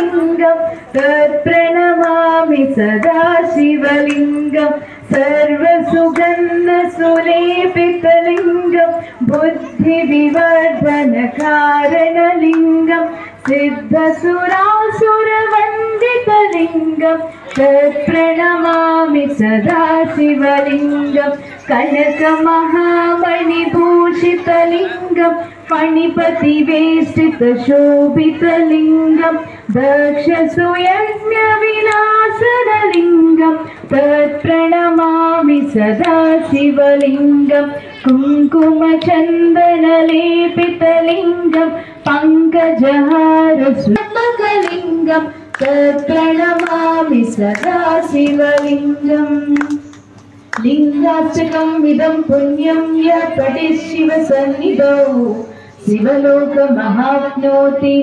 शिवलिङ्गं तत्प्रणमामि सदा शिवलिङ्गं सर्वसुगन्धसुलेपितलिङ्गं बुद्धिविवर्धनकारणलिङ्गं सिद्धसुरासुरवन्दितलिङ्गं तत्प्रणमामि सदा शिवलिङ्गं कनकमहामणिभूषितलिङ्गं फणिपतिवेष्टितशोभितलिङ्गं दक्षसुयज्ञविनाशनलिङ्गं तत्प्रणमामि सदा शिवलिङ्गं कुङ्कुमचन्दनलेपितलिङ्गं पङ्कजहारस्वर्णकलिङ्गं तत्प्रणमामि सदा शिवलिङ्गम् लिंगाष्टकम् इदं पुण्यं यः पठेत् शिवसन्निधौ शिवलोकमहाप्नोति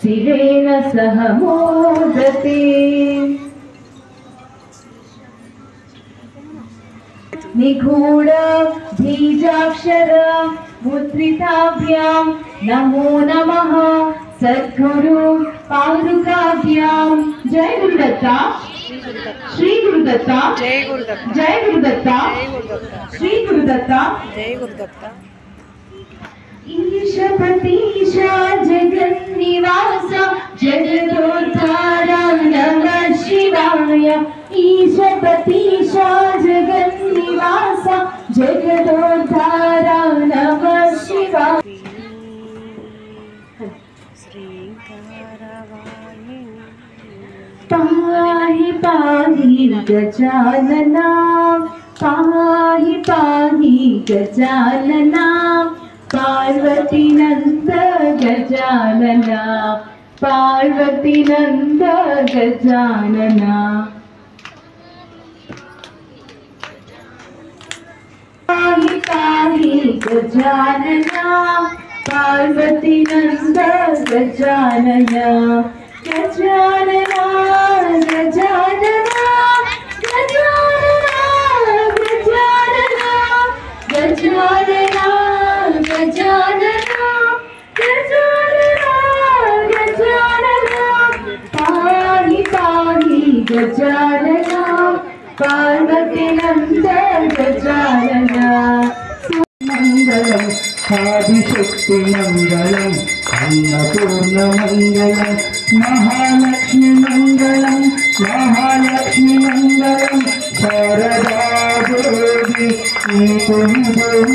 शिवेन सह मोदते। निगूढ बीजाक्षर मुद्रिताभ्यां नमो नमः सद्गुरु पादुकाभ्यां। जय गुरुदत्ता, श्री गुरुदत्ता, जय गुरुदत्ता, जय गुरुदत्ता, श्री गुरुदत्ता, जय गुरुदत्ता। ईशपतीशा जगन्निवास जगदोद्धारा नमः शिवाय। ईशपतीशा जगन्निवास जगदोद्धारा नमः शिवाय। पाहि पाहि गजानना, पाहि पाहि गजानना, पार्वती नंद गजानना, पार्वती नंद गजानना। पाहि पाहि गजानना, पार्वती नंद गजानना। गजानना गजानना गजानना गजानना गजानना गजानना गजानना गजानना। पाहि पाहि गजानना, पार्वती नंद गजानना। मंगलम आदिशक्ति मंगलम अन्नपूर्ण मंगलम महालक्ष्मी मंगलम महालक्ष्मी मंगलम शारदा देवी मंगलम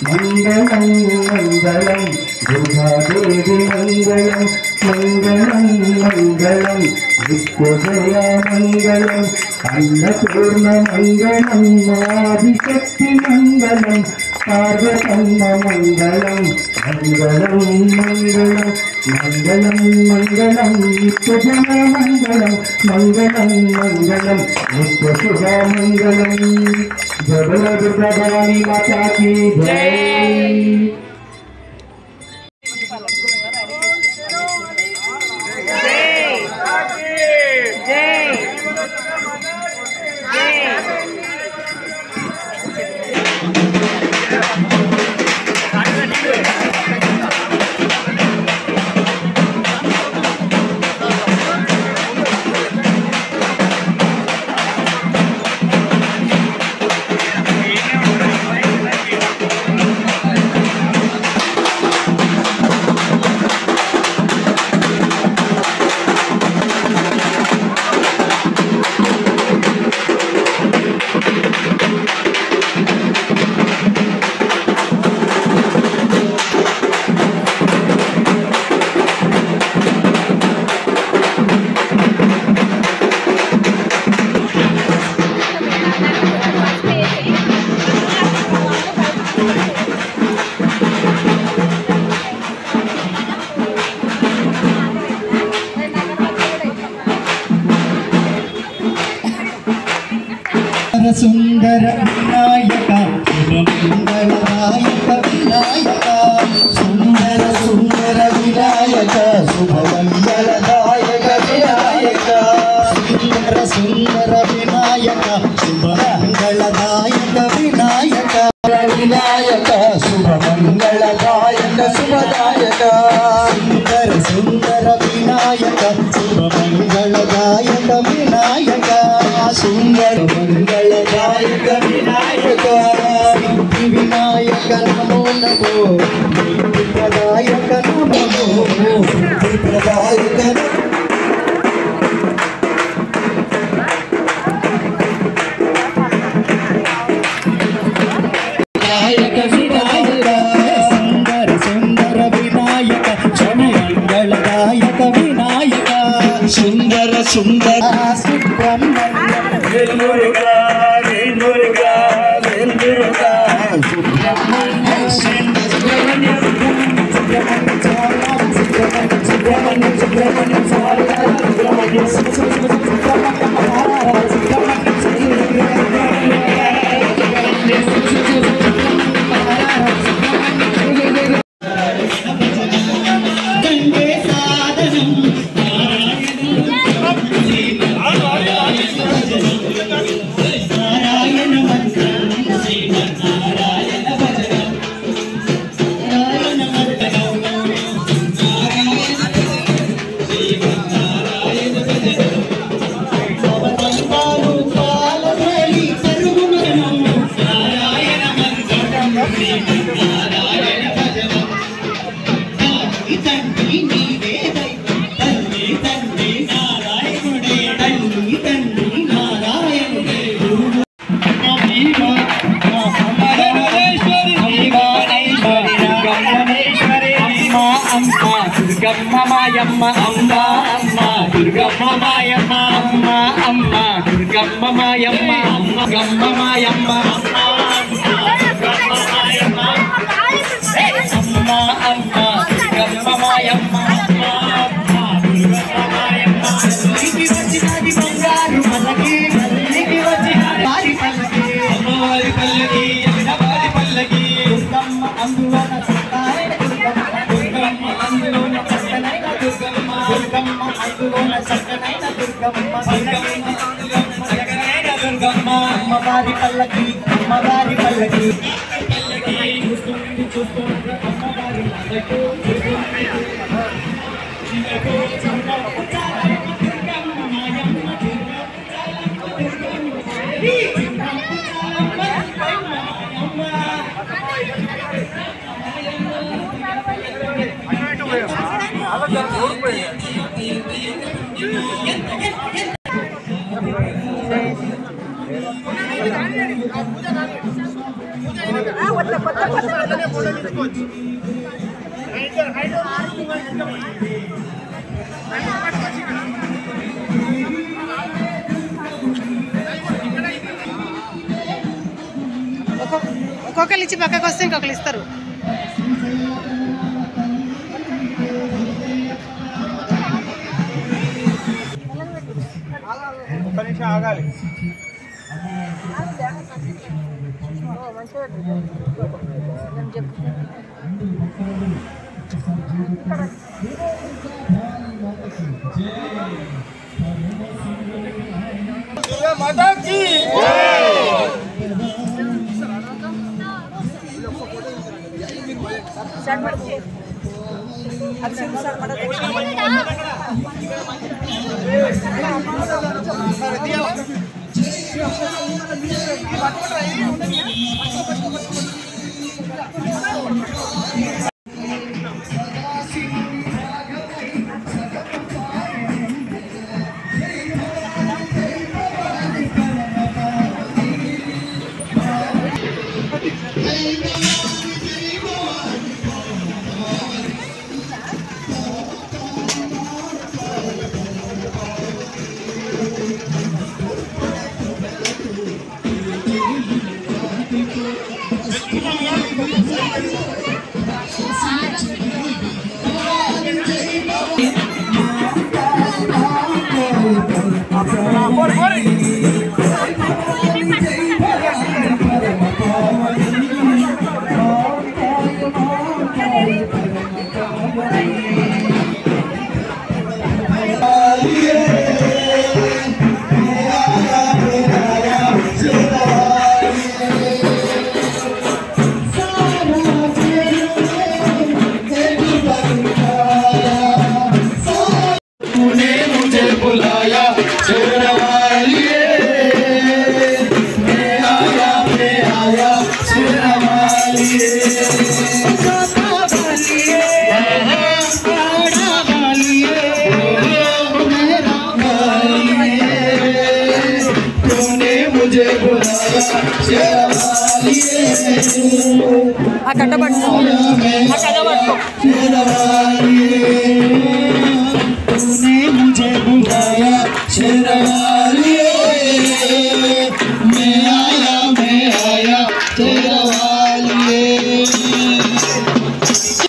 मंगलम मंगलम दुर्गा देवी मंगलम मंगलम मंगलम विश्वजया मंगलम अन्नपूर्ण मंगलम आदिशक्ति मंगलम पार्वतम्म मंगलम मंगलम मंगलम मंगलम मंगलम नित्यजन मंगलम मंगलम मंगलम नित्यशुभा मंगलम। जय दुर्गा भवानी माता की जय। सुंदर विनायक शुभमंगलदायक विनायक सुंदर सुंदर विनायक शुभमंगलदायक विनायक सुंदर सुंदर विनायक शुभमंगलदायक विनायक विनायक शुभमंगलदायक शुभदायक सुंदर सुंदर विनायक నమో ముక్తి ప్రదాయక నమో ముక్తి ప్రదాయక సుందర సుందర వినాయక క్షమమంగళదాయక వినాయక సుందర సుందర సుబ్రహ్మణ్య వేల్మురుగా వేల్మురుగా వేల్మురుగా సుబ్రహ్మణ్య సుబ్రహ్మణ్య సుబ్రహ్మణ్య సుబ్రహ్మణ్య దుర్గమ్మ అమ్మ అమ్మ దుర్గమ్మ మాయమ్మ అమ్మ అమ్మ దుర్గమ్మ మాయమ్మ అమ్మ గమ్మ మాయమ్మ అమ్మ అమ్మ దుర్గమ్మ మాయమ్మ అమ్మ దుర్గమ్మ మాయమ్మ ఇంటికి వచ్చినది బంగారు పల్లకి ఇంటికి వచ్చినది వారి పల్లకి అమ్మవారి పల్లకి వారి పల్లకి దుర్గమ్మ అందులోన సత్తాయిన దుర్గమ్మ అందులోన చక్కనైన దుర్గమ్మ దుర్గమ్మ అందులోన చక్కనైన దుర్గమ్మ చక్కనైన దుర్గమ్మ అమ్మవారి పల్లకి అమ్మవారి పల్లకి చూస్తుంది చూస్తుంది అమ్మవారి పల్లకి ఒక్కొక్కరు ఇచ్చి పక్కకు వస్తే ఇంకొకరు ఇస్తారు. ఒక్క నిమిషం ఆగాలి. మాతాజీ ఆ కట్ట పట్టుకో तूने मुझे बुलाया शेरवाली